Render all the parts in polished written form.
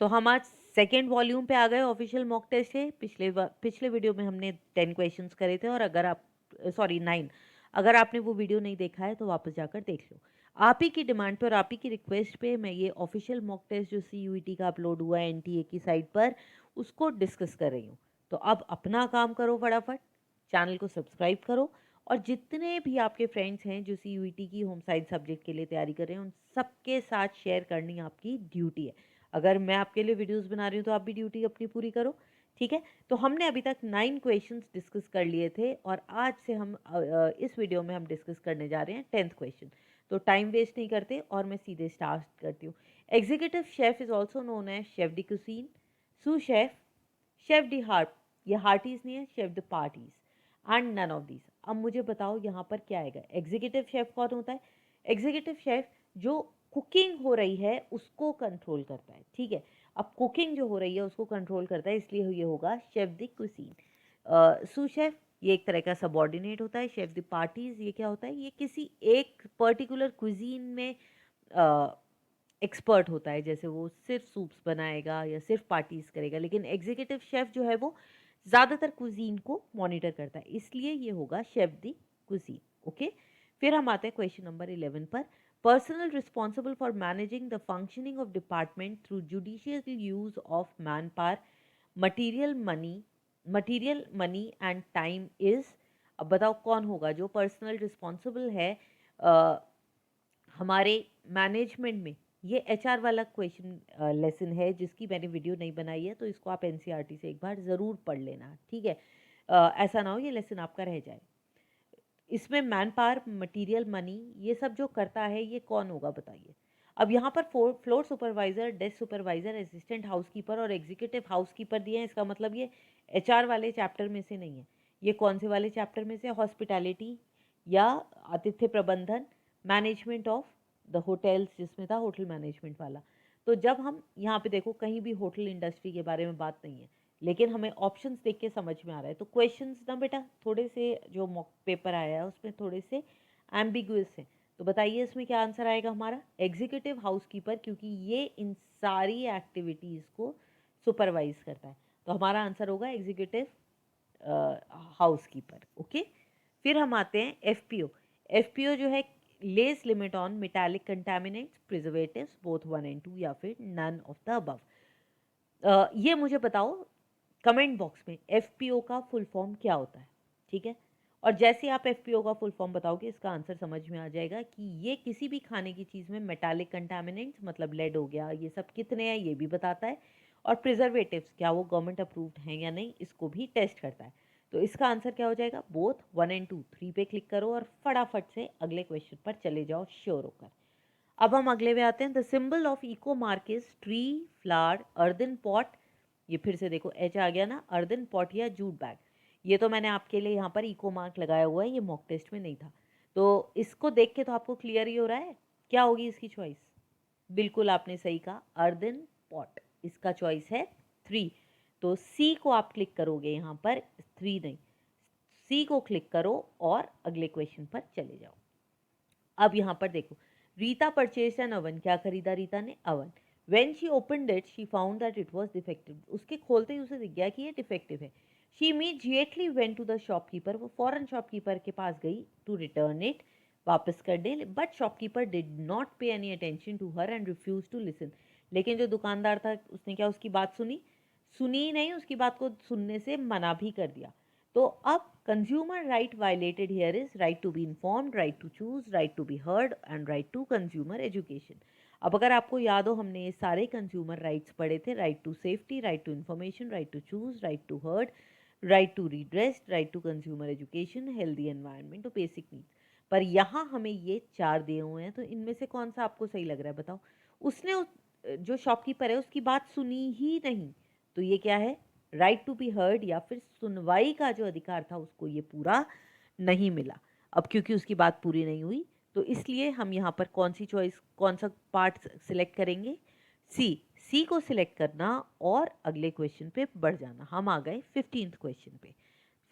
तो हम आज सेकेंड वॉल्यूम पे आ गए ऑफिशियल मॉक टेस्ट से। पिछले वीडियो में हमने 10 क्वेश्चंस करे थे और अगर आप सॉरी 9, अगर आपने वो वीडियो नहीं देखा है तो वापस जाकर देख लो। आप ही की डिमांड पे और आप ही की रिक्वेस्ट पे मैं ये ऑफिशियल मॉक टेस्ट जो CUET का अपलोड हुआ है NTA की साइट पर, उसको डिस्कस कर रही हूँ। तो अब अपना काम करो फटाफट, चैनल को सब्सक्राइब करो और जितने भी आपके फ्रेंड्स हैं जो CUET की होम साइंस सब्जेक्ट के लिए तैयारी कर रहे हैं उन सबके साथ शेयर करनी आपकी ड्यूटी है। अगर मैं आपके लिए वीडियोस बना रही हूँ तो आप भी ड्यूटी अपनी पूरी करो, ठीक है। तो हमने अभी तक 9 क्वेश्चंस डिस्कस कर लिए थे और आज से हम इस वीडियो में हम डिस्कस करने जा रहे हैं 10th क्वेश्चन। तो टाइम वेस्ट नहीं करते और मैं सीधे स्टार्ट करती हूँ। Executive chef is also known as chef de cuisine, sous chef, chef de heart, ये हार्टीज नहीं है, chef de parties and none of these. अब मुझे बताओ यहाँ पर क्या आएगा। एग्जीक्यूटिव शेफ कौन होता है? एग्जीक्यूटिव शेफ जो कुकिंग हो रही है उसको कंट्रोल करता है, ठीक है। अब कुकिंग जो हो रही है उसको कंट्रोल करता है, इसलिए ये होगा chef the cuisine. Sous chef ये एक तरह का सबॉर्डिनेट होता है। शेफ द पार्टीज ये क्या होता है? ये किसी एक पर्टिकुलर कुजीन में एक्सपर्ट होता है, जैसे वो सिर्फ सूप्स बनाएगा या सिर्फ पार्टीज करेगा। लेकिन एग्जीक्यूटिव शेफ जो है वो ज़्यादातर कुजीन को मॉनिटर करता है, इसलिए ये होगा शेफ दी कुजीन। ओके, फिर हम आते हैं क्वेश्चन नंबर 11 पर। Personal responsible for managing the functioning of department through judicial use of man power, material money and time is. अब बताओ कौन होगा जो पर्सनल रिस्पॉन्सिबल है हमारे मैनेजमेंट में। ये HR वाला क्वेश्चन लेसन है जिसकी मैंने वीडियो नहीं बनाई है, तो इसको आप NCERT से एक बार ज़रूर पढ़ लेना, ठीक है। ऐसा ना हो ये लेसन आपका रह जाए। इसमें मैन पावर, मटेरियल, मनी, ये सब जो करता है ये कौन होगा बताइए। अब यहाँ पर floor supervisor, desk supervisor, assistant housekeeper और एग्जीक्यूटिव हाउसकीपर दिए हैं। इसका मतलब ये HR वाले चैप्टर में से नहीं है। ये कौन से वाले चैप्टर में से? हॉस्पिटैलिटी या आतिथ्य प्रबंधन, मैनेजमेंट ऑफ द होटल्स जिसमें था होटल मैनेजमेंट वाला। तो जब हम यहाँ पे देखो कहीं भी होटल इंडस्ट्री के बारे में बात नहीं है, लेकिन हमें ऑप्शंस देख के समझ में आ रहा है। तो क्वेश्चंस ना बेटा थोड़े से जो मॉक पेपर आया है उसमें थोड़े से एम्बिगुअस हैं। तो बताइए इसमें क्या आंसर आएगा हमारा? एग्जीक्यूटिव हाउसकीपर, क्योंकि ये इन सारी एक्टिविटीज़ को सुपरवाइज करता है। तो हमारा आंसर होगा एग्जीक्यूटिव हाउसकीपर। ओके, फिर हम आते हैं FPO। FPO जो है less limit on metallic contaminants, preservatives both 1 and 2 या फिर नन ऑफ द अबव। ये मुझे बताओ कमेंट बॉक्स में FPO का फुल फॉर्म क्या होता है, ठीक है। और जैसे ही आप FPO का फुल फॉर्म बताओगे इसका आंसर समझ में आ जाएगा कि ये किसी भी खाने की चीज़ में मेटालिक कंटामिनेंट्स मतलब लेड हो गया, ये सब कितने हैं ये भी बताता है। और प्रिजर्वेटिव्स क्या वो गवर्नमेंट अप्रूव्ड हैं या नहीं इसको भी टेस्ट करता है। तो इसका आंसर क्या हो जाएगा? Both 1 and 2। 3 पे क्लिक करो और फटाफट से अगले क्वेश्चन पर चले जाओ श्योर होकर। अब हम अगले में आते हैं। The symbol of eco mark is tree, flower, earthen pot. ये फिर से देखो H आ गया ना, अर्दन पॉट या जूट बैग। ये तो मैंने आपके लिए यहाँ पर इको मार्क लगाया हुआ है, ये मॉक टेस्ट में नहीं था। तो इसको देख के तो आपको क्लियर ही हो रहा है क्या होगी इसकी चॉइस। बिल्कुल आपने सही कहा, अर्दन पॉट इसका चॉइस है 3। तो C को आप क्लिक करोगे यहाँ पर, 3 नहीं, C को क्लिक करो और अगले क्वेश्चन पर चले जाओ। अब यहाँ पर देखो, रीता परचेज एन अवन। क्या खरीदा रीता ने? Oven. When she opened it she found that it was defective. उसके खोलते ही उसे दिख गया कि ये डिफेक्टिव है। She immediately went to the shopkeeper. वो फॉरन शॉपकीपर के पास गई टू रिटर्न इट, वापस कर दे। But shopkeeper did not pay any attention to her and refuse to listen. लेकिन जो दुकानदार था उसने क्या उसकी बात सुनी? सुनी ही नहीं, उसकी बात को सुनने से मना भी कर दिया। तो अब consumer right violated here is right to be informed, right to choose, right to be heard and right to consumer education. अब अगर आपको याद हो हमने ये सारे कंज्यूमर राइट्स पढ़े थे। Right to safety, right to information, right to choose, right to heard, right to redress, right to consumer education, healthy environment और बेसिक नीड्स। पर यहाँ हमें ये 4 दिए हुए हैं, तो इनमें से कौन सा आपको सही लग रहा है बताओ। उसने जो शॉपकीपर है उसकी बात सुनी ही नहीं, तो ये क्या है? राइट टू बी हर्ड या फिर सुनवाई का जो अधिकार था उसको ये पूरा नहीं मिला। अब क्योंकि उसकी बात पूरी नहीं हुई तो इसलिए हम यहाँ पर कौन सी चॉइस, कौन सा पार्ट सिलेक्ट करेंगे? सी को सिलेक्ट करना और अगले क्वेश्चन पे बढ़ जाना। हम आ गए 15th क्वेश्चन पे।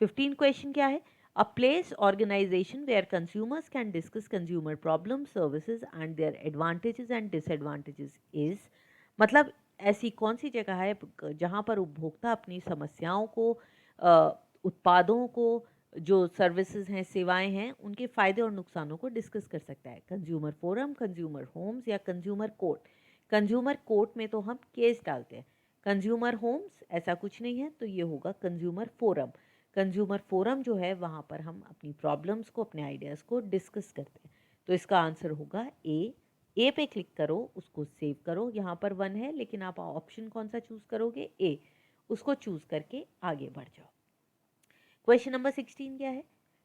15th क्वेश्चन क्या है? A place organization where consumers can discuss consumer problem, services and their advantages and disadvantages is. मतलब ऐसी कौन सी जगह है जहाँ पर उपभोक्ता अपनी समस्याओं को, उत्पादों को, जो सर्विसेज हैं, सेवाएं हैं, उनके फायदे और नुकसानों को डिस्कस कर सकता है? कंज्यूमर फोरम, कंज्यूमर होम्स या कंज्यूमर कोर्ट? कंज्यूमर कोर्ट में तो हम केस डालते हैं, कंज्यूमर होम्स ऐसा कुछ नहीं है, तो ये होगा कंज्यूमर फोरम। कंज्यूमर फोरम जो है वहाँ पर हम अपनी प्रॉब्लम्स को, अपने आइडियाज़ को डिस्कस करते हैं। तो इसका आंसर होगा ए पे क्लिक करो, उसको सेव करो। यहाँ पर 1 है, लेकिन आप ऑप्शन कौन सा चूज़ करोगे? ए, उसको चूज़ करके आगे बढ़ जाओ। क्वेश्चन नंबर 16 क्या है?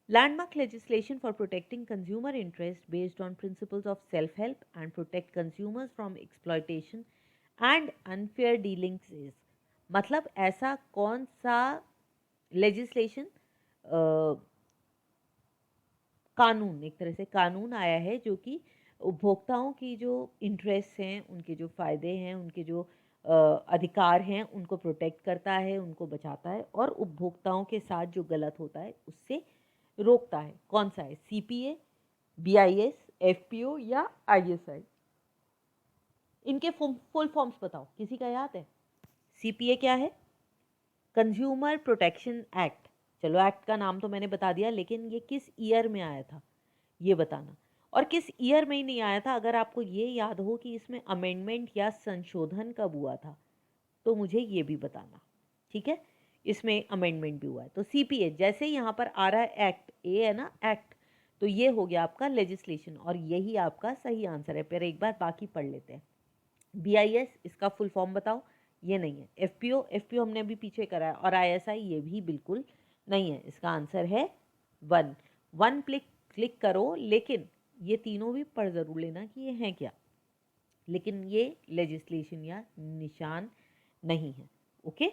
Landmark legislation for protecting consumer interest based on principles of self help and protect consumers from exploitation and unfair dealings is. मतलब ऐसा कौन सा लेजिस्लेशन, कानून, एक तरह से कानून आया है जो कि उपभोक्ताओं की जो इंटरेस्ट हैं, उनके जो फ़ायदे हैं, उनके जो अधिकार हैं, उनको प्रोटेक्ट करता है, उनको बचाता है और उपभोक्ताओं के साथ जो गलत होता है उससे रोकता है? कौन सा है? सीपीए, बीआईएस, एफपीओ या आईएसआई? इनके फुल फॉर्म्स बताओ, किसी का याद है? सीपीए क्या है? Consumer protection act. चलो, एक्ट का नाम तो मैंने बता दिया, लेकिन ये किस ईयर में आया था ये बताना। और किस ईयर में ही नहीं आया था, अगर आपको ये याद हो कि इसमें अमेंडमेंट या संशोधन कब हुआ था तो मुझे ये भी बताना। ठीक है, इसमें अमेंडमेंट भी हुआ है। तो सीपीए, जैसे ही यहाँ पर आ रहा है एक्ट, ए है ना एक्ट, तो ये हो गया आपका लेजिस्लेशन और यही आपका सही आंसर है। फिर एक बार बाकी पढ़ लेते हैं। बीआईएस, इसका फुल फॉर्म बताओ। ये नहीं है। एफपीओ, एफपीओ हमने अभी पीछे करा है। और आईएसआई, ये भी बिल्कुल नहीं है। इसका आंसर है 1। 1 क्लिक करो, लेकिन ये तीनों भी पढ़ ज़रूर लेना कि ये हैं क्या, लेकिन ये लेजिस्लेशन या निशान नहीं है। ओके,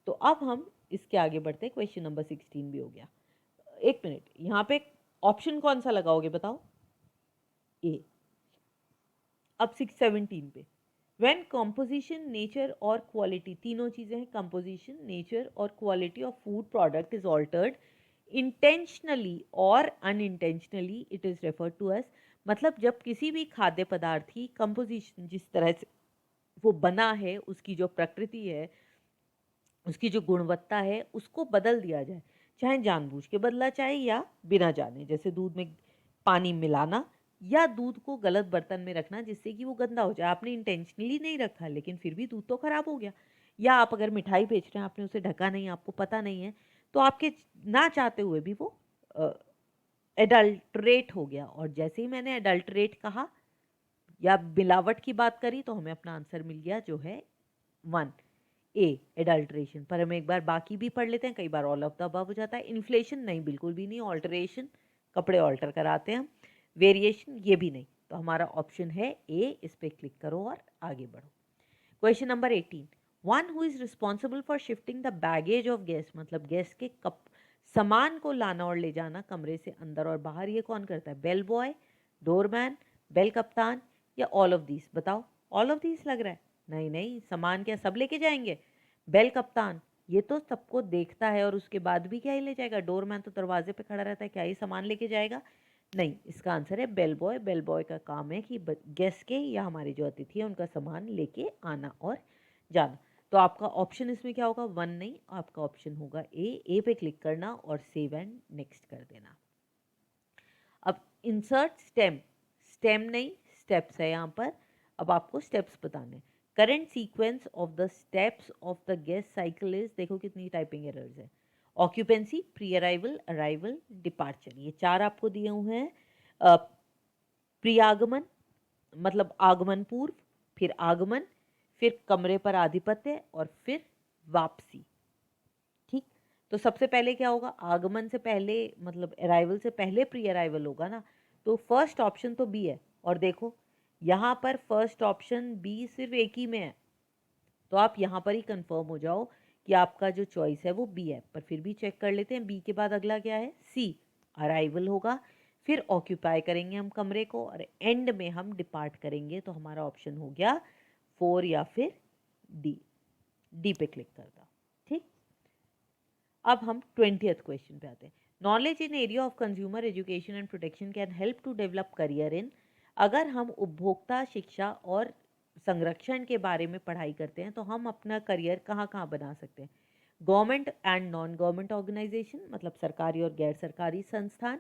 तो अब हम इसके आगे बढ़ते हैं। क्वेश्चन नंबर 16 भी हो गया। एक मिनट, यहाँ पे ऑप्शन कौन सा लगाओगे बताओ? ए। अब 617 पे, व्हेन कॉम्पोजिशन, नेचर और क्वालिटी, तीनों चीज़ें हैं, कंपोजिशन, नेचर और quality of food product is altered intentionally और unintentionally, it is referred to as. मतलब जब किसी भी खाद्य पदार्थ की कंपोजिशन, जिस तरह से वो बना है, उसकी जो प्रकृति है, उसकी जो गुणवत्ता है, उसको बदल दिया जाए, चाहे जानबूझ के बदला चाहे या बिना जाने। जैसे दूध में पानी मिलाना या दूध को गलत बर्तन में रखना जिससे कि वो गंदा हो जाए। आपने इंटेंशनली नहीं रखा, लेकिन फिर भी दूध तो खराब हो गया। या आप अगर मिठाई बेच रहे हैं, आपने उसे ढका नहीं, आपको पता नहीं है, तो आपके ना चाहते हुए भी वो एडल्ट्रेट हो गया। और जैसे ही मैंने एडल्ट्रेट कहा या मिलावट की बात करी, तो हमें अपना आंसर मिल गया जो है 1, ए, एडल्ट्रेशन। पर हम एक बार बाकी भी पढ़ लेते हैं, कई बार ऑल ऑफ द अबव हो जाता है। इन्फ्लेशन नहीं, बिल्कुल भी नहीं। ऑल्टरेशन, कपड़े ऑल्टर कराते हैं हम। वेरिएशन, ये भी नहीं। तो हमारा ऑप्शन है ए, इस पे क्लिक करो और आगे बढ़ो। Question number 18, one who is responsible for shifting the baggage of guest, मतलब गेस्ट के सामान को लाना और ले जाना कमरे से अंदर और बाहर, ये कौन करता है? बेल बॉय, डोरमैन, बेल कप्तान या ऑल ऑफ दीस? बताओ, ऑल ऑफ दीस लग रहा है। नहीं नहीं, सामान क्या सब लेके जाएंगे? बेल कप्तान ये तो सबको देखता है और उसके बाद भी क्या ही ले जाएगा? डोरमैन तो दरवाजे पे खड़ा रहता है, क्या ही सामान लेके जाएगा? नहीं, इसका आंसर है बेल बॉय। बेल बॉय का काम है कि गेस्ट के या हमारे जो अतिथि है उनका सामान लेके आना और जाना। तो आपका ऑप्शन इसमें क्या होगा? 1 नहीं, आपका ऑप्शन होगा ए पे क्लिक करना और सेव एंड नेक्स्ट कर देना। अब इंसर्ट स्टेम, स्टेम नहीं स्टेप्स है यहाँ पर। अब आपको स्टेप्स बताने। Current sequence of the steps of the guest cycle is, देखो कितनी टाइपिंग एरर्स है। Occupancy, pre arrival, arrival, departure, ये 4 आपको दिए हुए हैं। प्रियागमन मतलब आगमन पूर्व, फिर आगमन, फिर कमरे पर आधिपत्य और फिर वापसी। ठीक, तो सबसे पहले क्या होगा? आगमन से पहले मतलब अराइवल से पहले प्री अराइवल होगा ना, तो फर्स्ट ऑप्शन तो बी है। और देखो यहाँ पर फर्स्ट ऑप्शन बी सिर्फ एक ही में है, तो आप यहाँ पर ही कंफर्म हो जाओ कि आपका जो चॉइस है वो बी है। पर फिर भी चेक कर लेते हैं, बी के बाद अगला क्या है? सी, अराइवल होगा, फिर ऑक्यूपाई करेंगे हम कमरे को और एंड में हम डिपार्ट करेंगे। तो हमारा ऑप्शन हो गया 4 या फिर डी। डी पे क्लिक कर दो। ठीक, अब हम 20th क्वेश्चन पे आते हैं। Knowledge in area of consumer education and protection can help to develop career in. अगर हम उपभोक्ता शिक्षा और संरक्षण के बारे में पढ़ाई करते हैं तो हम अपना करियर कहाँ कहाँ बना सकते हैं। Government and non government organization, मतलब सरकारी और गैर सरकारी संस्थान।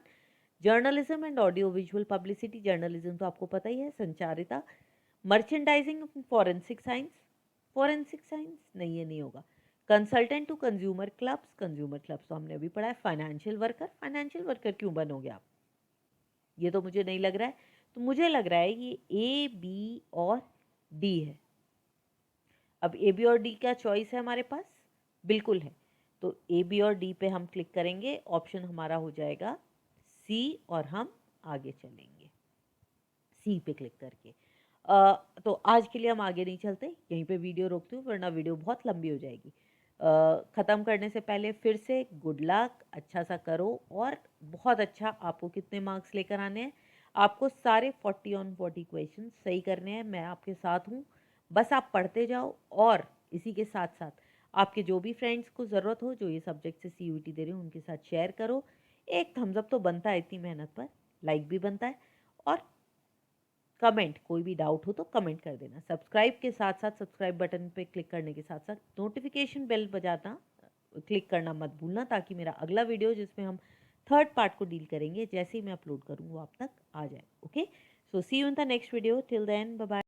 Journalism and audio visual publicity, journalism तो आपको पता ही है, संचारिता। मर्चेंडाइजिंग, फॉरेंसिक साइंस नहीं, ये नहीं होगा। कंसल्टेंट टू कंज्यूमर क्लब्स तो हमने अभी पढ़ा है। फाइनेंशियल वर्कर क्यों बनोगे आप, ये तो मुझे नहीं लग रहा है। तो मुझे लग रहा है ये ए, बी और डी है। अब ए, बी और डी का चॉइस है हमारे पास, बिल्कुल है। तो ए, बी और डी पे हम क्लिक करेंगे, ऑप्शन हमारा हो जाएगा सी, और हम आगे चलेंगे सी पे क्लिक करके। तो आज के लिए हम आगे नहीं चलते, यहीं पे वीडियो रोकती हूँ वरना वीडियो बहुत लंबी हो जाएगी। ख़त्म करने से पहले फिर से गुड लक, अच्छा सा करो, और बहुत अच्छा। आपको कितने मार्क्स लेकर आने हैं, आपको सारे 40 ऑन 40 क्वेश्चन सही करने हैं। मैं आपके साथ हूँ, बस आप पढ़ते जाओ। और इसी के साथ साथ आपके जो भी फ्रेंड्स को ज़रूरत हो जो ये सब्जेक्ट से CUET दे रहे हो, उनके साथ शेयर करो। एक थम्स अप तो बनता है इतनी मेहनत पर, लाइक भी बनता है, और कमेंट, कोई भी डाउट हो तो कमेंट कर देना। सब्सक्राइब के साथ साथ, सब्सक्राइब बटन पे क्लिक करने के साथ साथ नोटिफिकेशन बेल बजाना, क्लिक करना मत भूलना, ताकि मेरा अगला वीडियो जिसमें हम थर्ड पार्ट को डील करेंगे, जैसे ही मैं अपलोड करूँ वो आप तक आ जाए। Okay, so see you in the next video, till then bye bye.